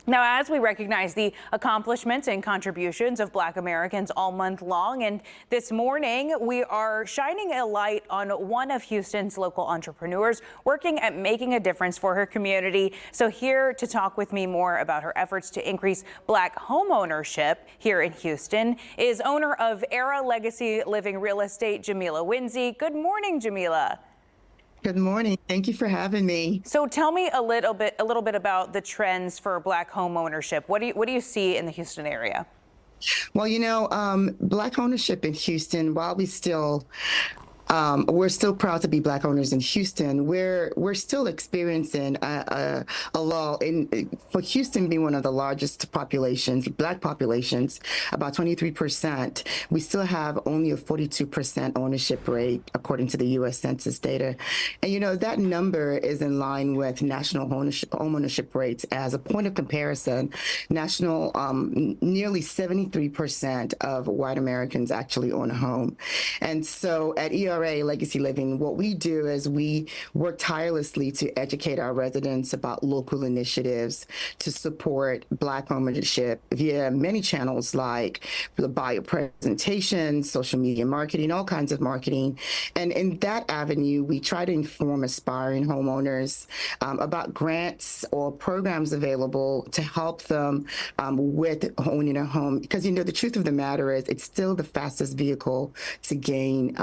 Now, as we recognize the accomplishments and contributions of Black Americans all month long, and this morning we are shining a light on one of Houston's local entrepreneurs working at making a difference for her community. So here to talk with me more about her efforts to increase Black homeownership here in Houston is owner of Era Legacy Living Real Estate, Jemila Winsey. Good morning, Jemila. Good morning. Thank you for having me. So tell me a little bit about the trends for Black home ownership. What do you see in the Houston area? Well, Black ownership in Houston, while we're still proud to be Black owners in Houston, we're still experiencing a lull for Houston being one of the largest populations, Black populations, about 23%. We still have only a 42% ownership rate, according to the U.S. Census data. And, that number is in line with national homeownership rates. As a point of comparison, national, nearly 73% of white Americans actually own a home. And so at ERA Legacy Living, what we do is we work tirelessly to educate our residents about local initiatives to support Black homeownership via many channels like the buyer presentation, social media marketing, all kinds of marketing. And in that avenue, we try to inform aspiring homeowners about grants or programs available to help them with owning a home. Because, the truth of the matter is it's still the fastest vehicle to gain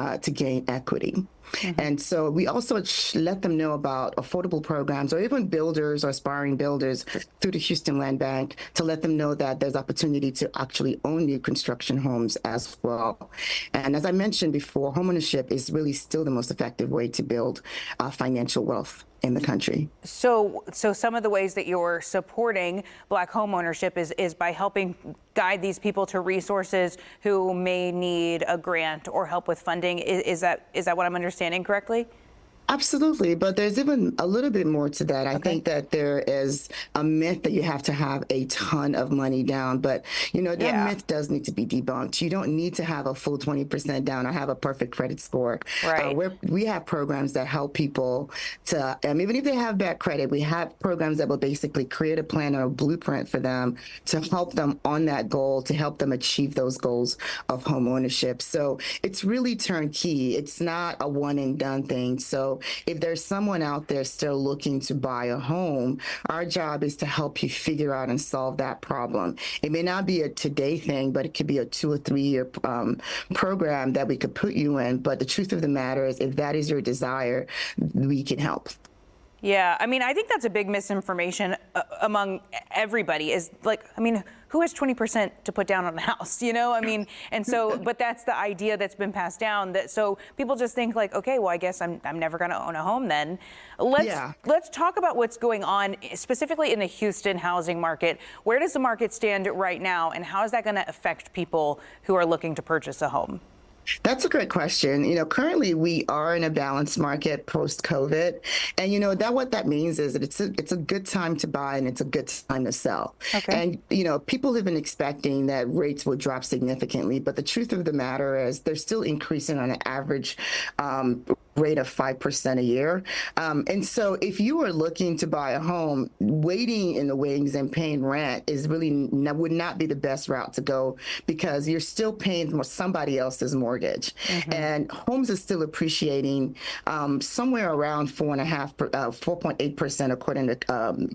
equity. Mm-hmm. And so we also let them know about affordable programs or even builders or aspiring builders through the Houston Land Bank to let them know that there's opportunity to actually own new construction homes as well. And as I mentioned before, homeownership is really still the most effective way to build financial wealth in the country. So some of the ways that you're supporting Black homeownership is by helping guide these people to resources who may need a grant or help with funding. Is that what I'm understanding correctly? Absolutely. But there's even a little bit more to that. I think that there is a myth that you have to have a ton of money down. But, that myth does need to be debunked. You don't need to have a full 20% down or have a perfect credit score. Right. We have programs that help people to, even if they have bad credit, we have programs that will basically create a plan or a blueprint for them to help them on that goal, to help them achieve those goals of home ownership. So it's really turnkey. It's not a one and done thing. So if there's someone out there still looking to buy a home, our job is to help you figure out and solve that problem. It may not be a today thing, but it could be a 2 or 3 year program that we could put you in. But the truth of the matter is, if that is your desire, we can help. Yeah, I think that's a big misinformation among everybody who has 20% to put down on a house, and so, but that's the idea that's been passed down, so people just think like, okay, well, I guess I'm never going to own a home then. Let's talk about what's going on specifically in the Houston housing market. Where does the market stand right now, and how is that going to affect people who are looking to purchase a home? That's a great question. Currently we are in a balanced market post-COVID. And, what that means is that it's a good time to buy and it's a good time to sell. Okay. And, people have been expecting that rates will drop significantly. But the truth of the matter is they're still increasing on an average rate of 5% a year. And so if you are looking to buy a home, waiting in the wings and paying rent would not be the best route to go, because you're still paying somebody else's mortgage. Mm-hmm. And homes are still appreciating somewhere around 4.8%, according to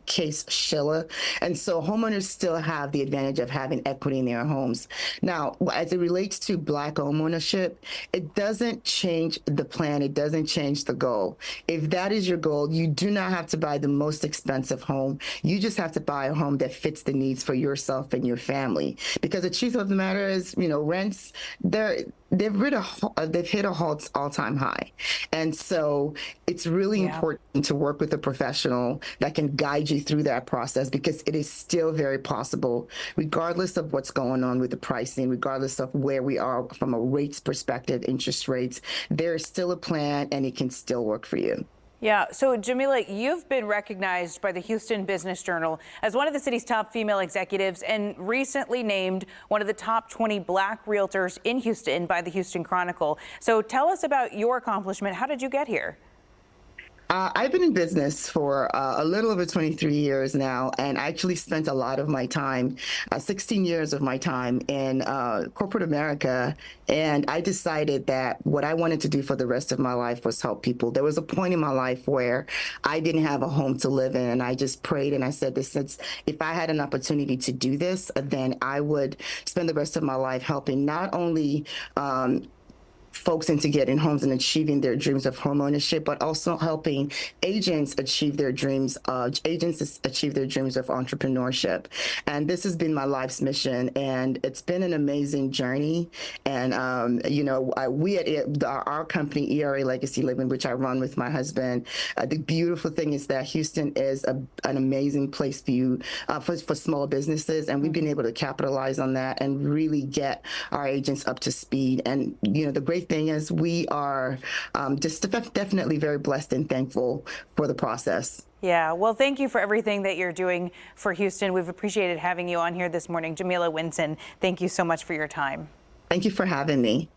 Case Shiller. And so homeowners still have the advantage of having equity in their homes. Now, as it relates to Black homeownership, it doesn't change the plan. It doesn't change the goal. If that is your goal, you do not have to buy the most expensive home. You just have to buy a home that fits the needs for yourself and your family. Because the truth of the matter is, rents, they've hit a all-time high. And so it's really important to work with a professional that can guide you through that process, because it is still very possible, regardless of what's going on with the pricing, regardless of where we are from a rates perspective, interest rates, there is still a plan and it can still work for you. Yeah. So, Jemila, you've been recognized by the Houston Business Journal as one of the city's top female executives and recently named one of the top 20 Black realtors in Houston by the Houston Chronicle. So tell us about your accomplishment. How did you get here? I've been in business for a little over 23 years now, and I actually spent a lot of my time, 16 years of my time in corporate America. And I decided that what I wanted to do for the rest of my life was help people. There was a point in my life where I didn't have a home to live in, and I just prayed and I said, if I had an opportunity to do this, then I would spend the rest of my life helping not only folks into getting homes and achieving their dreams of homeownership, but also helping agents achieve their dreams of entrepreneurship. And this has been my life's mission, and it's been an amazing journey. And we at our company, ERA Legacy Living, which I run with my husband, the beautiful thing is that Houston is an amazing place for you for small businesses, and we've been able to capitalize on that and really get our agents up to speed. And the great thing is we are definitely very blessed and thankful for the process. Yeah, well, thank you for everything that you're doing for Houston. We've appreciated having you on here this morning. Jemila Winsey, thank you so much for your time. Thank you for having me.